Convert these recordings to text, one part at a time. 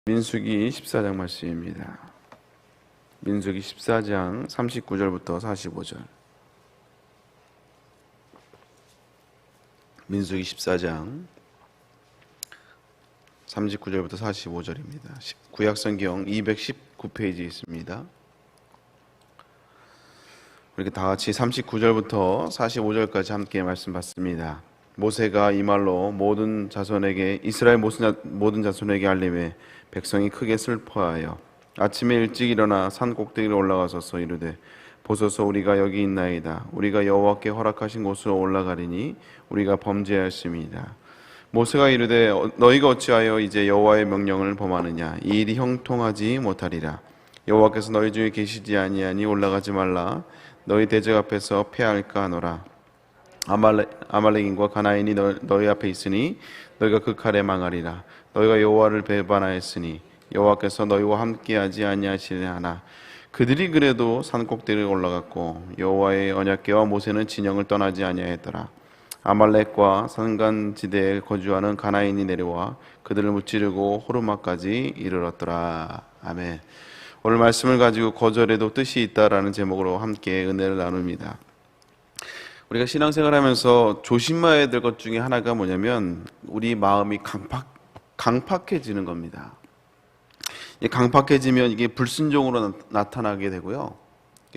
민수기 14장 말씀입니다. 민수기 14장 39절부터 45절. 민수기 14장 39절부터 45절입니다. 구약성경 219페이지에 있습니다. 우리 다 같이 39절부터 45절까지 함께 말씀 받습니다. 모세가 이 말로 모든 자손에게 이스라엘 모든 자손에게 알림해 백성이 크게 슬퍼하여 아침에 일찍 일어나 산 꼭대기로 올라가서서 이르되 보소서 우리가 여기 있나이다. 우리가 여호와께 허락하신 곳으로 올라가리니 우리가 범죄하였습니다. 모세가 이르되 너희가 어찌하여 이제 여호와의 명령을 범하느냐. 이 일이 형통하지 못하리라. 여호와께서 너희 중에 계시지 아니하니 올라가지 말라. 너희 대적 앞에서 패할까 하노라. 아말렉인과 가나안이 너희 앞에 있으니 너희가 그 칼에 망하리라. 너희가 여호와를 배반하였으니 여호와께서 너희와 함께하지 아니하시려 하나 그들이 그래도 산 꼭대기에 올라갔고 여호와의 언약궤와 모세는 진영을 떠나지 아니하였더라. 아말렉과 산간지대에 거주하는 가나안이 내려와 그들을 무찌르고 호르마까지 이르렀더라. 아멘. 오늘 말씀을 가지고 거절에도 뜻이 있다라는 제목으로 함께 은혜를 나눕니다. 우리가 신앙생활하면서 조심해야 될 것 중에 하나가 뭐냐면 우리 마음이 강팍해지는 겁니다. 강팍해지면 이게 불순종으로 나타나게 되고요.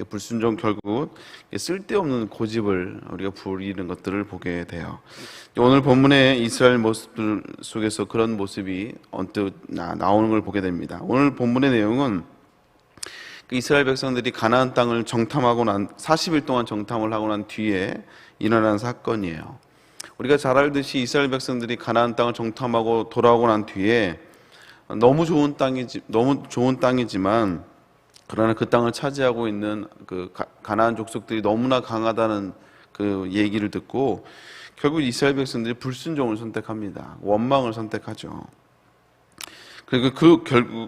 불순종 결국 쓸데없는 고집을 우리가 부리는 것들을 보게 돼요. 오늘 본문의 이스라엘 모습들 속에서 그런 모습이 언뜻 나오는 걸 보게 됩니다. 오늘 본문의 내용은 이스라엘 백성들이 가나안 땅을 정탐하고 40일 동안 정탐을 하고 난 뒤에 일어난 사건이에요. 우리가 잘 알듯이 이스라엘 백성들이 가나안 땅을 정탐하고 돌아오고 난 뒤에 너무 좋은 땅이지만 그러나 그 땅을 차지하고 있는 그 가나안 족속들이 너무나 강하다는 그 얘기를 듣고 결국 이스라엘 백성들이 불순종을 선택합니다. 원망을 선택하죠. 그리고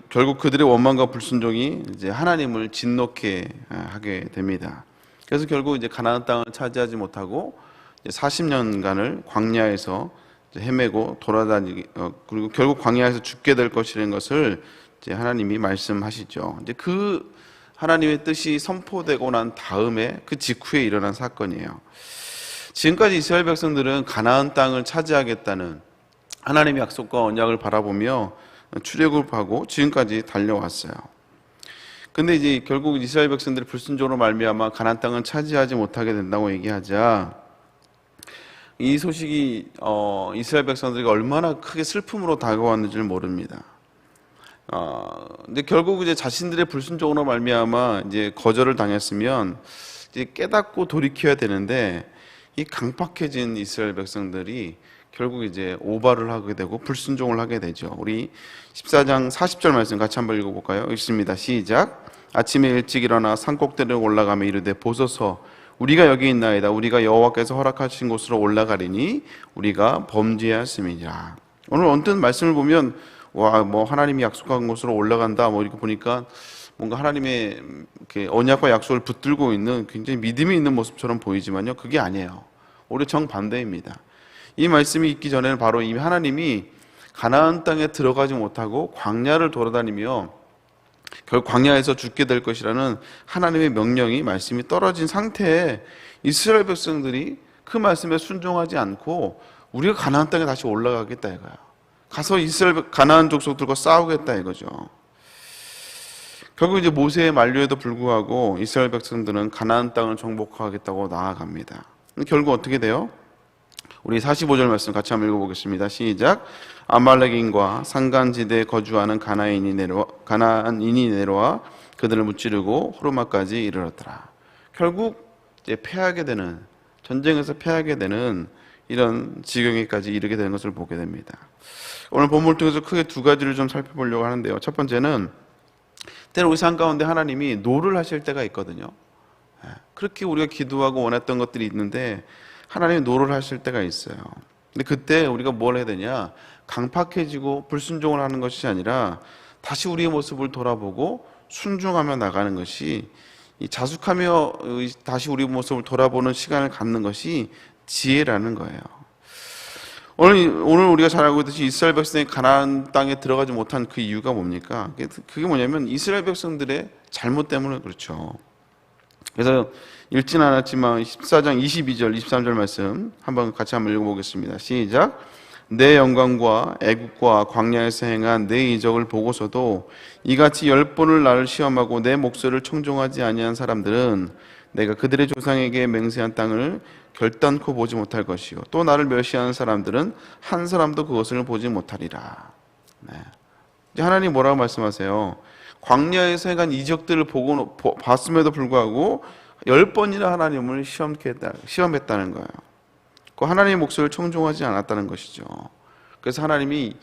결국 그들의 원망과 불순종이 이제 하나님을 진노케 하게 됩니다. 그래서 결국 이제 가나안 땅을 차지하지 못하고 40년간을 광야에서 헤매고 그리고 결국 광야에서 죽게 될 것이라는 것을 이제 하나님이 말씀하시죠. 이제 그 하나님의 뜻이 선포되고 난 다음에 그 직후에 일어난 사건이에요. 지금까지 이스라엘 백성들은 가나안 땅을 차지하겠다는 하나님의 약속과 언약을 바라보며 출애굽하고 지금까지 달려왔어요. 근데 이제 결국 이스라엘 백성들이 불순종으로 말미암아 가나안 땅을 차지하지 못하게 된다고 얘기하자 이 소식이 이스라엘 백성들에게 얼마나 크게 슬픔으로 다가왔는지를 모릅니다. 근데 결국 이제 자신들의 불순종으로 말미암아 이제 거절을 당했으면 이제 깨닫고 돌이켜야 되는데 이 강팍해진 이스라엘 백성들이 결국 이제 오바를 하게 되고 불순종을 하게 되죠. 우리 14장 40절 말씀 같이 한번 읽어볼까요? 읽습니다. 시작. 아침에 일찍 일어나 산꼭대기로 올라가며 이르되 보소서 우리가 여기 있나이다. 우리가 여호와께서 허락하신 곳으로 올라가리니 우리가 범죄하였음이니라. 오늘 언뜻 말씀을 보면 뭐 하나님이 약속한 곳으로 올라간다 뭐 이렇게 보니까 뭔가 하나님의 언약과 약속을 붙들고 있는 굉장히 믿음이 있는 모습처럼 보이지만요, 그게 아니에요. 오히려 정반대입니다. 이 말씀이 있기 전에는 바로 이미 하나님이 가나안 땅에 들어가지 못하고 광야를 돌아다니며 결국 광야에서 죽게 될 것이라는 하나님의 명령이 말씀이 떨어진 상태에 이스라엘 백성들이 그 말씀에 순종하지 않고 우리가 가나안 땅에 다시 올라가겠다 이거야. 가서 가나안 족속들과 싸우겠다 이거죠. 결국 이제 모세의 만류에도 불구하고 이스라엘 백성들은 가나안 땅을 정복하겠다고 나아갑니다. 결국 어떻게 돼요? 우리 45절 말씀 같이 한번 읽어보겠습니다. 시작. 아말렉인과 산간지대에 거주하는 가나안인이 내려와 그들을 무찌르고 호르마까지 이르렀더라. 결국 이제 전쟁에서 패하게 되는 이런 지경에까지 이르게 되는 것을 보게 됩니다. 오늘 본문을 통해서 크게 두 가지를 좀 살펴보려고 하는데요. 첫 번째는 때로 우리 삶 가운데 하나님이 노를 하실 때가 있거든요. 그렇게 우리가 기도하고 원했던 것들이 있는데 하나님이 노를 하실 때가 있어요. 근데 그때 우리가 뭘 해야 되냐? 강팍해지고 불순종을 하는 것이 아니라 다시 우리의 모습을 돌아보고 순종하며 나가는 것이, 자숙하며 다시 우리의 모습을 돌아보는 시간을 갖는 것이 지혜라는 거예요. 오늘 우리가 잘 알고 있듯이 이스라엘 백성이 가나안 땅에 들어가지 못한 그 이유가 뭡니까? 그게 뭐냐면 이스라엘 백성들의 잘못 때문에 그렇죠. 그래서 읽진 않았지만 14장 22절, 23절 말씀 한번 같이 한번 읽어보겠습니다. 시작. 내 영광과 애국과 광야에서 행한 내 이적을 보고서도 이같이 10번을 나를 시험하고 내 목소리를 청종하지 아니한 사람들은 내가 그들의 조상에게 맹세한 땅을 결단코 보지 못할 것이요 또 나를 멸시하는 사람들은 한 사람도 그것을 보지 못하리라. 네. 이제 하나님 뭐라고 말씀하세요? 광야에서 행한 이적들을 봤음에도 불구하고 10번이나 하나님을 시험했다는 거예요. 그 하나님의 목소리를 청종하지 않았다는 것이죠. 그래서 하나님이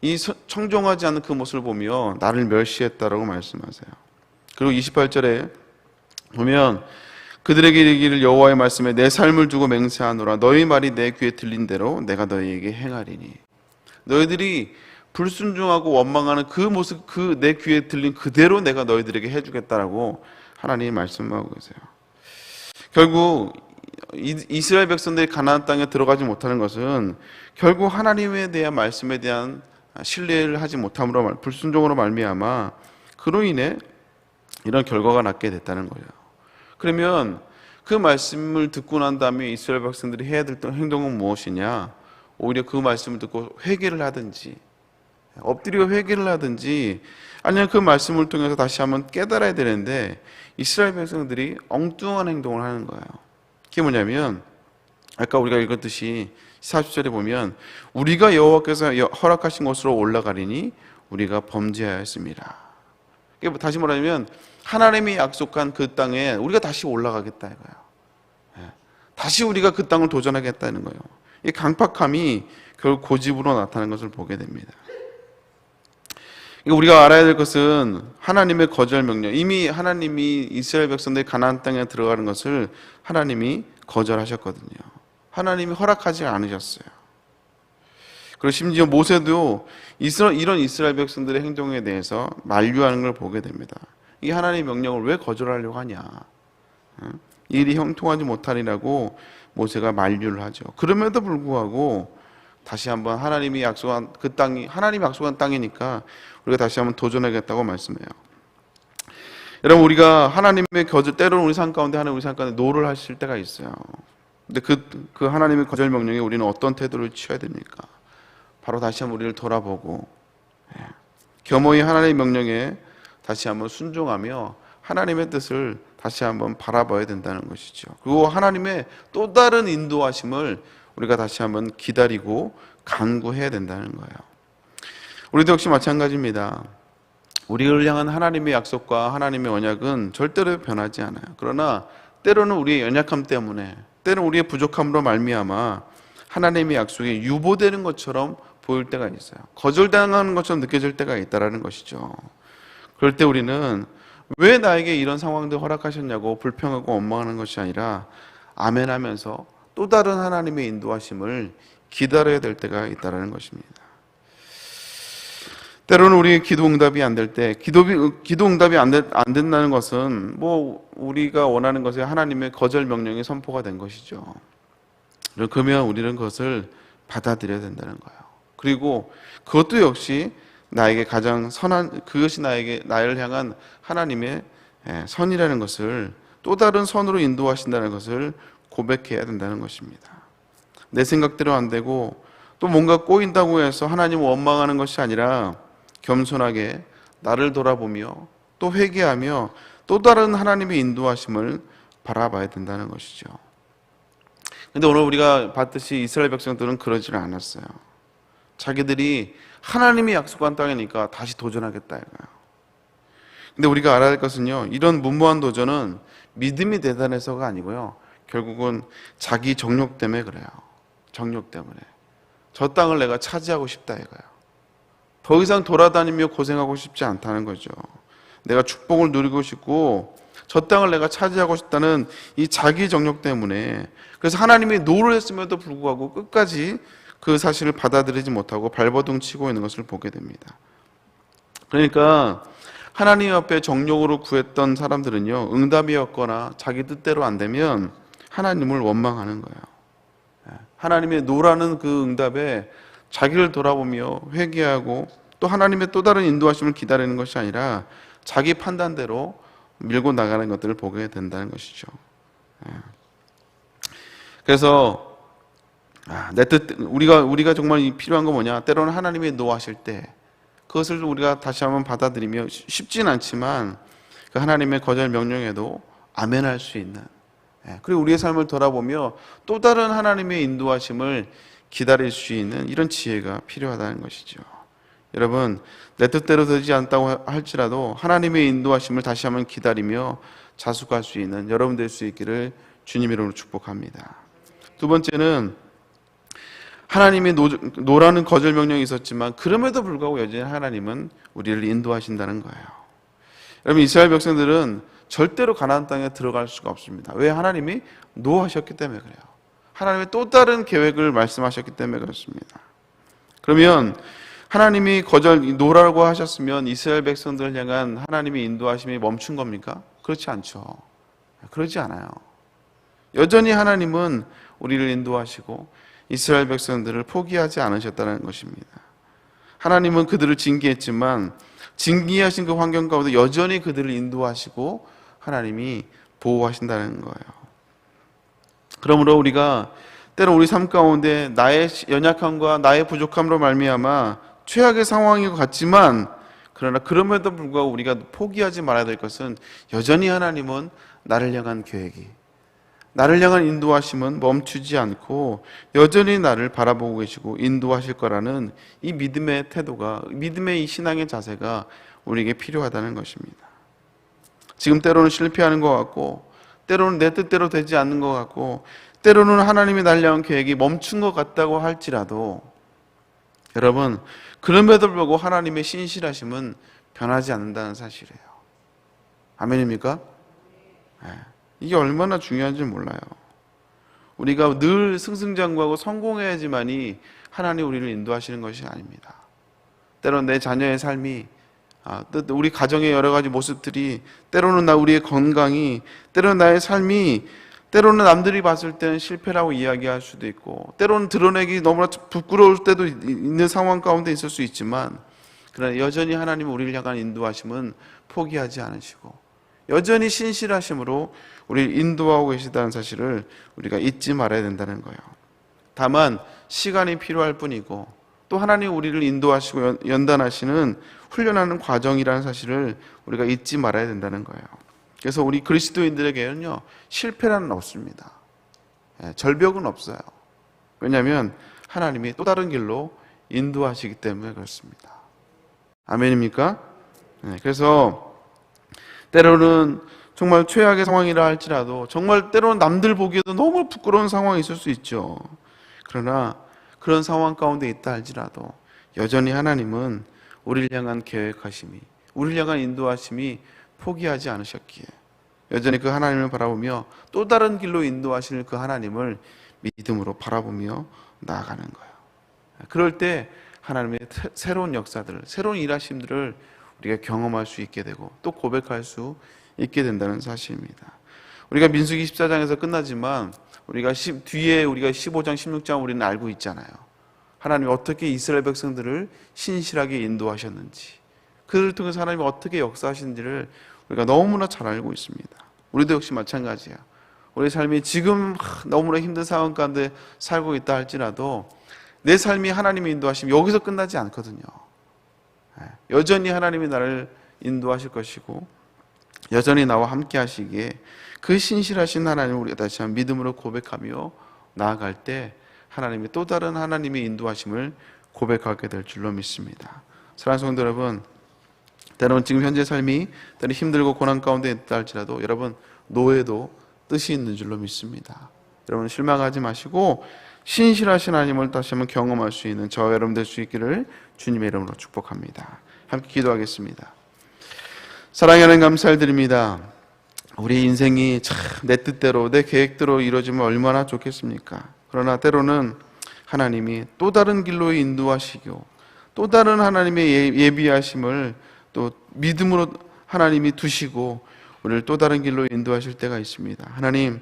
이 청종하지 않는 그 모습을 보며 나를 멸시했다라고 말씀하세요. 그리고 28절에 보면 그들에게 이르기를 여호와의 말씀에 내 삶을 두고 맹세하노라 너희 말이 내 귀에 들린 대로 내가 너희에게 행하리니. 너희들이 불순종하고 원망하는 그 모습, 그 내 귀에 들린 그대로 내가 너희들에게 해주겠다라고 하나님이 말씀하고 계세요. 결국 이스라엘 백성들이 가나안 땅에 들어가지 못하는 것은 결국 하나님에 대한 말씀에 대한 신뢰를 하지 못함으로 불순종으로 말미암아 그로 인해 이런 결과가 낳게 됐다는 거예요. 그러면 그 말씀을 듣고 난 다음에 이스라엘 백성들이 해야 될 행동은 무엇이냐? 오히려 그 말씀을 듣고 회개를 하든지 엎드려 회개를 하든지 아니면 그 말씀을 통해서 다시 한번 깨달아야 되는데 이스라엘 백성들이 엉뚱한 행동을 하는 거예요. 그게 뭐냐면 아까 우리가 읽었듯이 40절에 보면 우리가 여호와께서 허락하신 곳으로 올라가리니 우리가 범죄하였습니다. 다시 말하면 하나님이 약속한 그 땅에 우리가 다시 올라가겠다 이거예요. 다시 우리가 그 땅을 도전하겠다는 거예요. 이 강팍함이 결국 고집으로 나타나는 것을 보게 됩니다. 우리가 알아야 될 것은 하나님의 거절 명령. 이미 하나님이 이스라엘 백성들이 가나안 땅에 들어가는 것을 하나님이 거절하셨거든요. 하나님이 허락하지 않으셨어요. 그리고 심지어 모세도 이런 이스라엘 백성들의 행동에 대해서 만류하는 걸 보게 됩니다. 이 하나님의 명령을 왜 거절하려고 하냐? 이 일이 형통하지 못하리라고 모세가 만류를 하죠. 그럼에도 불구하고 다시 한번 하나님이 약속한 그 땅이 하나님이 약속한 땅이니까 우리가 다시 한번 도전하겠다고 말씀해요. 여러분 우리가 하나님의 거절 때로는 우리 삶 가운데 하나님 우리 삶 가운데 노를 하실 때가 있어요. 근데 그 하나님의 거절 명령에 우리는 어떤 태도를 취해야 됩니까? 바로 다시 한번 우리를 돌아보고 겸허히 하나님의 명령에 다시 한번 순종하며 하나님의 뜻을 다시 한번 바라봐야 된다는 것이죠. 그리고 하나님의 또 다른 인도하심을 우리가 다시 한번 기다리고 간구해야 된다는 거예요. 우리도 역시 마찬가지입니다. 우리를 향한 하나님의 약속과 하나님의 언약은 절대로 변하지 않아요. 그러나 때로는 우리의 연약함 때문에 때로는 우리의 부족함으로 말미암아 하나님의 약속이 유보되는 것처럼 보일 때가 있어요. 거절당하는 것처럼 느껴질 때가 있다는 것이죠. 그럴 때 우리는 왜 나에게 이런 상황들 허락하셨냐고 불평하고 원망하는 것이 아니라 아멘하면서 또 다른 하나님의 인도하심을 기다려야 될 때가 있다는 것입니다. 때로는 우리 기도 응답이 안 될 때, 기도 응답이 안 된다는 것은 뭐 우리가 원하는 것에 하나님의 거절 명령이 선포가 된 것이죠. 그러면 우리는 그것을 받아들여야 된다는 거예요. 그리고 그것도 역시 나에게 가장 선한 그것이 나를 향한 하나님의 선이라는 것을 또 다른 선으로 인도하신다는 것을 고백해야 된다는 것입니다. 내 생각대로 안 되고 또 뭔가 꼬인다고 해서 하나님을 원망하는 것이 아니라 겸손하게 나를 돌아보며 또 회개하며 또 다른 하나님의 인도하심을 바라봐야 된다는 것이죠. 근데 오늘 우리가 봤듯이 이스라엘 백성들은 그러지는 않았어요. 자기들이 하나님이 약속한 땅이니까 다시 도전하겠다 이거예요. 근데 우리가 알아야 할 것은요, 이런 무모한 도전은 믿음이 대단해서가 아니고요, 결국은 자기 정욕 때문에 그래요. 정욕 때문에. 저 땅을 내가 차지하고 싶다 이거예요. 더 이상 돌아다니며 고생하고 싶지 않다는 거죠. 내가 축복을 누리고 싶고 저 땅을 내가 차지하고 싶다는 이 자기 정욕 때문에, 그래서 하나님이 노를 했음에도 불구하고 끝까지 그 사실을 받아들이지 못하고 발버둥 치고 있는 것을 보게 됩니다. 그러니까 하나님 앞에 정욕으로 구했던 사람들은요, 응답이 없거나 자기 뜻대로 안 되면 하나님을 원망하는 거예요. 하나님의 노라는 그 응답에 자기를 돌아보며 회개하고 또 하나님의 또 다른 인도하심을 기다리는 것이 아니라 자기 판단대로 밀고 나가는 것들을 보게 된다는 것이죠. 그래서 내 뜻, 우리가 정말 필요한 건 뭐냐? 때로는 하나님이 노하실 때 그것을 우리가 다시 한번 받아들이며 쉽진 않지만 그 하나님의 거절 명령에도 아멘할 수 있는, 그리고 우리의 삶을 돌아보며 또 다른 하나님의 인도하심을 기다릴 수 있는 이런 지혜가 필요하다는 것이죠. 여러분, 내 뜻대로 되지 않다고 할지라도 하나님의 인도하심을 다시 한번 기다리며 자숙할 수 있는 여러분 될 수 있기를 주님 이름으로 축복합니다. 두 번째는 하나님이 노라는 거절 명령이 있었지만 그럼에도 불구하고 여전히 하나님은 우리를 인도하신다는 거예요. 여러분, 이스라엘 백성들은 절대로 가나안 땅에 들어갈 수가 없습니다. 왜? 하나님이 노하셨기 때문에 그래요. 하나님의 또 다른 계획을 말씀하셨기 때문에 그렇습니다. 그러면 하나님이 노라고 하셨으면 이스라엘 백성들을 향한 하나님의 인도하심이 멈춘 겁니까? 그렇지 않죠. 그러지 않아요. 여전히 하나님은 우리를 인도하시고 이스라엘 백성들을 포기하지 않으셨다는 것입니다. 하나님은 그들을 징계했지만 징계하신 그 환경 가운데 여전히 그들을 인도하시고 하나님이 보호하신다는 거예요. 그러므로 우리가 때로 우리 삶 가운데 나의 연약함과 나의 부족함으로 말미암아 최악의 상황인 것 같지만 그러나 그럼에도 불구하고 우리가 포기하지 말아야 될 것은 여전히 하나님은 나를 향한 계획이, 나를 향한 인도하심은 멈추지 않고 여전히 나를 바라보고 계시고 인도하실 거라는 이 믿음의 태도가, 믿음의 이 신앙의 자세가 우리에게 필요하다는 것입니다. 지금 때로는 실패하는 것 같고 때로는 내 뜻대로 되지 않는 것 같고 때로는 하나님이 나를 향한 계획이 멈춘 것 같다고 할지라도 여러분, 그럼에도 불구하고 하나님의 신실하심은 변하지 않는다는 사실이에요. 아멘입니까? 이게 얼마나 중요한지 몰라요. 우리가 늘 승승장구하고 성공해야지만이 하나님 우리를 인도하시는 것이 아닙니다. 때로는 내 자녀의 삶이, 우리 가정의 여러 가지 모습들이, 때로는 우리의 건강이, 때로는 나의 삶이, 때로는 남들이 봤을 때는 실패라고 이야기할 수도 있고 때로는 드러내기 너무나 부끄러울 때도 있는 상황 가운데 있을 수 있지만 그러나 여전히 하나님은 우리를 향한 인도하심은 포기하지 않으시고 여전히 신실하심으로 우리를 인도하고 계시다는 사실을 우리가 잊지 말아야 된다는 거예요. 다만 시간이 필요할 뿐이고 또 하나님 우리를 인도하시고 연단하시는 훈련하는 과정이라는 사실을 우리가 잊지 말아야 된다는 거예요. 그래서 우리 그리스도인들에게는요, 실패란 없습니다. 절벽은 없어요. 왜냐하면 하나님이 또 다른 길로 인도하시기 때문에 그렇습니다. 아멘입니까? 그래서 때로는 정말 최악의 상황이라 할지라도 정말 때로는 남들 보기에도 너무 부끄러운 상황이 있을 수 있죠. 그러나 그런 상황 가운데 있다 할지라도 여전히 하나님은 우리를 향한 계획하심이, 우리를 향한 인도하심이 포기하지 않으셨기에 여전히 그 하나님을 바라보며 또 다른 길로 인도하시는 그 하나님을 믿음으로 바라보며 나아가는 거예요. 그럴 때 하나님의 새로운 역사들을, 새로운 일하심들을 우리가 경험할 수 있게 되고 또 고백할 수 있게 된다는 사실입니다. 우리가 민수기 14장에서 끝나지만 우리가 뒤에 우리가 15장, 16장 우리는 알고 있잖아요. 하나님이 어떻게 이스라엘 백성들을 신실하게 인도하셨는지, 그들을 통해서 하나님이 어떻게 역사하시는지를 우리가 너무나 잘 알고 있습니다. 우리도 역시 마찬가지야. 우리 삶이 지금 너무나 힘든 상황 가운데 살고 있다 할지라도 내 삶이 하나님의 인도하심 여기서 끝나지 않거든요. 여전히 하나님이 나를 인도하실 것이고 여전히 나와 함께 하시기에 그 신실하신 하나님을 우리가 다시 한번 믿음으로 고백하며 나아갈 때 하나님이 또 다른 하나님의 인도하심을 고백하게 될 줄로 믿습니다. 사랑하는 성도 여러분, 때로는 지금 현재 삶이 때로는 힘들고 고난 가운데 있다 할지라도 여러분 노에도 뜻이 있는 줄로 믿습니다. 여러분 실망하지 마시고 신실하신 하나님을 다시 한번 경험할 수 있는 저와 여러분 될 수 있기를 주님의 이름으로 축복합니다. 함께 기도하겠습니다. 사랑하는 감사를 드립니다. 우리 인생이 참 내 뜻대로 내 계획대로 이루어지면 얼마나 좋겠습니까? 그러나 때로는 하나님이 또 다른 길로 인도하시고 또 다른 하나님의 예비하심을 또 믿음으로 하나님이 두시고 우리를 또 다른 길로 인도하실 때가 있습니다. 하나님,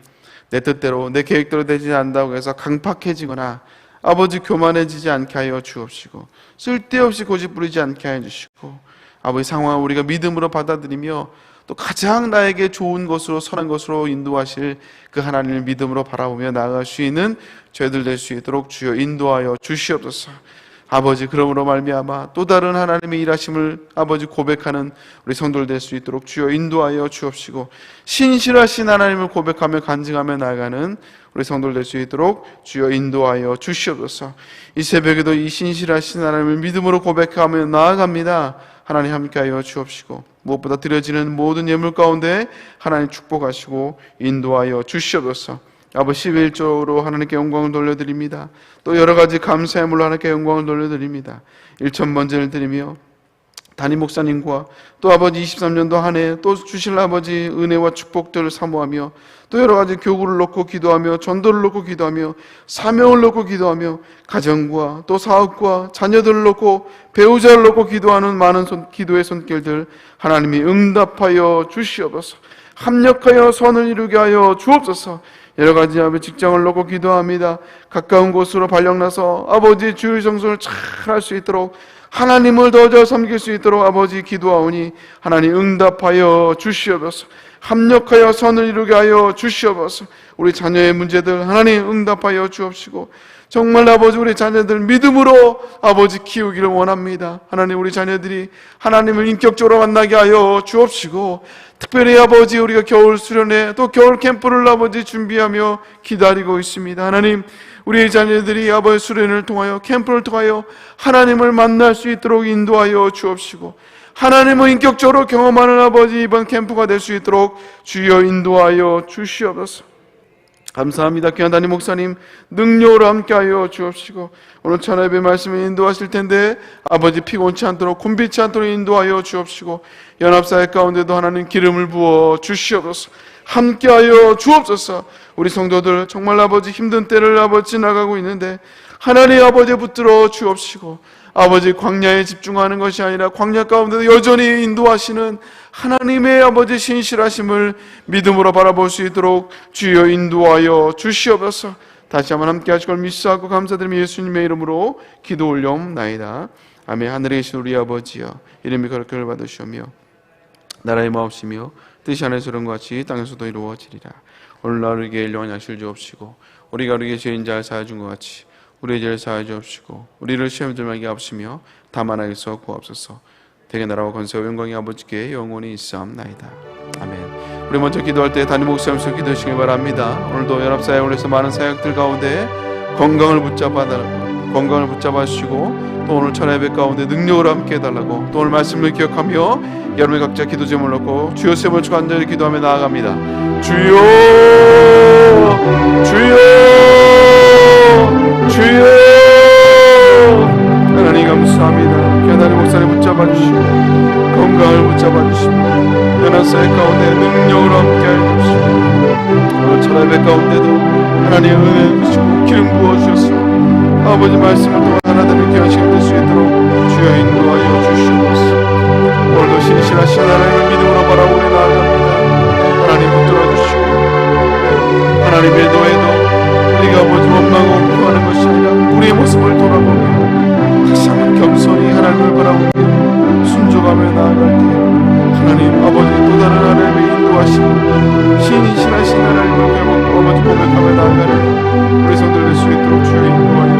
내 뜻대로 내 계획대로 되지 않는다고 해서 강팍해지거나 아버지 교만해지지 않게 하여 주옵시고, 쓸데없이 고집 부리지 않게 하여 주시고, 아버지 상황을 우리가 믿음으로 받아들이며 또 가장 나에게 좋은 것으로 선한 것으로 인도하실 그 하나님을 믿음으로 바라보며 나아갈 수 있는 저희들 될 수 있도록 주여 인도하여 주시옵소서. 아버지, 그러므로 말미암아 또 다른 하나님의 일하심을 아버지 고백하는 우리 성도들 될 수 있도록 주여 인도하여 주옵시고, 신실하신 하나님을 고백하며 간증하며 나아가는 우리 성도들 될 수 있도록 주여 인도하여 주시옵소서. 이 새벽에도 이 신실하신 하나님을 믿음으로 고백하며 나아갑니다. 하나님 함께하여 주옵시고, 무엇보다 드려지는 모든 예물 가운데 하나님 축복하시고 인도하여 주시옵소서. 아버지 11조로 하나님께 영광을 돌려드립니다. 또 여러 가지 감사의 물로 하나님께 영광을 돌려드립니다. 1,000번제를 드리며 담임 목사님과 또 아버지 23년도 한 해 또 주실 아버지 은혜와 축복들을 사모하며 또 여러 가지 교구를 놓고 기도하며 전도를 놓고 기도하며 사명을 놓고 기도하며 가정과 또 사업과 자녀들을 놓고 배우자를 놓고 기도하는 많은 기도의 손길들 하나님이 응답하여 주시옵소서. 합력하여 선을 이루게 하여 주옵소서. 여러 가지 아버지 직장을 놓고 기도합니다. 가까운 곳으로 발령나서 아버지 주의 정성을 잘 할 수 있도록 하나님을 더 잘 섬길 수 있도록 아버지 기도하오니 하나님 응답하여 주시옵소서. 합력하여 선을 이루게 하여 주시옵소서. 우리 자녀의 문제들 하나님 응답하여 주옵시고, 정말 아버지 우리 자녀들 믿음으로 아버지 키우기를 원합니다. 하나님 우리 자녀들이 하나님을 인격적으로 만나게 하여 주옵시고, 특별히 아버지 우리가 겨울 수련회 또 겨울 캠프를 아버지 준비하며 기다리고 있습니다. 하나님 우리의 자녀들이 아버지 수련을 통하여 캠프를 통하여 하나님을 만날 수 있도록 인도하여 주옵시고, 하나님을 인격적으로 경험하는 아버지 이번 캠프가 될 수 있도록 주여 인도하여 주시옵소서. 감사합니다. 귀한 담임 목사님 능력으로 함께하여 주옵시고, 오늘 천하예배 말씀을 인도하실 텐데 아버지 피곤치 않도록 곤비치 않도록 인도하여 주옵시고, 연합사회 가운데도 하나님 기름을 부어 주시옵소서. 함께하여 주옵소서. 우리 성도들 정말 아버지 힘든 때를 아버지 지나가고 있는데 하나님 아버지 붙들어 주옵시고, 아버지 광야에 집중하는 것이 아니라 광야 가운데도 여전히 인도하시는 하나님의 아버지 신실하심을 믿음으로 바라볼 수 있도록 주여 인도하여 주시옵소서. 다시 한번 함께 하실 걸 믿사하고 감사드리며 예수님의 이름으로 기도 올려옵나이다. 아멘. 하늘에 계신 우리 아버지여, 이름이 거룩함을 받으시오며 나라의 마옵시며 뜻이 하늘에서 이룬 것 같이 땅에서도 이루어지리라. 오늘 나를 위해 일용할 양식을 주옵시고, 우리가 우리에게 죄인 자를 사하여 준 것 같이 우리의 죄를 사하여 주옵시고, 우리를 시험에 들게 하옵시며 다만 악에서 구하옵소서. 대개 나라와 권세와 영광이 아버지께 영원히 있사옵나이다. 아멘. 우리 먼저 기도할 때 담임 목사님께서 기도하시길 바랍니다. 오늘도 연합사회 올려서 많은 사역들 가운데 건강을 붙잡아 주시고, 또 오늘 천하예배 가운데 능력으로 함께 해달라고, 또 오늘 말씀을 기억하며 여러분의 각자 기도 제목을 놓고 주여 세 번 간절히 기도하며 나아갑니다. 주여 주여 주여. 하나님 감사합니다. 하나님 목사님 붙잡아 주시고 건강을 붙잡아 주시고 연합사회 가운데 능력으로 함께하여 주시고, 오늘 천하예배 가운데도 하나님 은혜 주시고 기름 부어 주셔서 아버지 말씀을 통한 하나님의 귀한 시간 될 수 있도록 주여 인도하여 주시옵소서. 오늘도 신실하신 하나님을 믿음으로 바라보며 나아갑니다. 하나님 붙들어 주시고, 하나님의 노예도 우리가 아버지 원망하고 구하는 것이 아니라 우리의 모습을 돌아보며 다시 한번 겸손히 하나님을 바라보며 순종하며 나아갈 때 하나님 아버지 또 다른 하나님의 인도하심, 신실하신 하나님을 아버지 고백하며 나아가는 우리 성도들 될 수 있도록 주여 인도하여